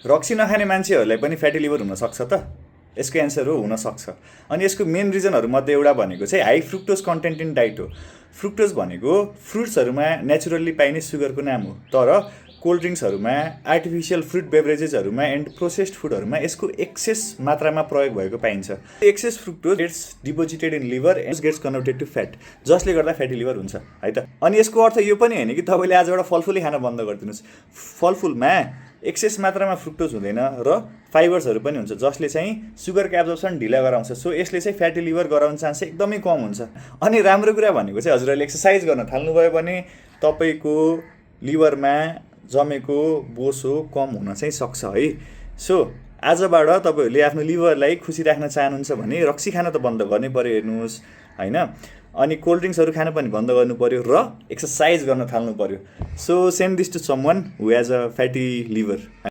रक्सी नखाने मान्छेहरूलाई पनि फ्याटी लिभर हुनसक्छ त? यसको एन्सर हो हुनसक्छ। अनि यसको मेन रिजनहरूमध्ये एउटा भनेको चाहिँ high fructose content in diet हो। फ्रुक्टोज भनेको फ्रुट्सहरूमा नेचुरल्ली पाइने सुगरको नाम हो, तर कोल्ड ड्रिङ्क्सहरूमा, आर्टिफिसियल फ्रुट बेभरेजेसहरूमा एन्ड प्रोसेस्ड फुडहरूमा यसको एक्सेस मात्रामा प्रयोग भएको पाइन्छ। Excess fructose gets deposited in liver and gets converted to fat, जसले गर्दा फ्याटी लिभर हुन्छ है त। अनि यसको अर्थ यो पनि होइन कि तपाईँले आजबाट फलफुलै खान बन्द गरिदिनुहोस्। फलफुलमा एक्सेस मात्रामा फ्रुक्टोज हुँदैन र फाइबर्सहरू पनि हुन्छ, जसले चाहिँ सुगरको एब्जर्प्सन ढिला गराउँछ। सो यसले चाहिँ फ्याटी लिभर गराउने चान्स एकदमै कम हुन्छ। अनि राम्रो कुरा भनेको चाहिँ हजुरहरूले एक्सर्साइज गर्न थाल्नुभयो भने तपाईँको लिभरमा जमेको बोसो कम हुन चाहिँ सक्छ है। सो आजबाट तपाईँहरूले आफ्नो लिभरलाई खुसी राख्न चाहनुहुन्छ भने रक्सी खान त बन्द गर्नै पऱ्यो हेर्नुहोस् होइन। अनि कोल्ड ड्रिङ्क्सहरू खान पनि बन्द गर्नु पऱ्यो र एक्सर्साइज गर्न थाल्नु पऱ्यो। So send this to someone who has a fatty liver.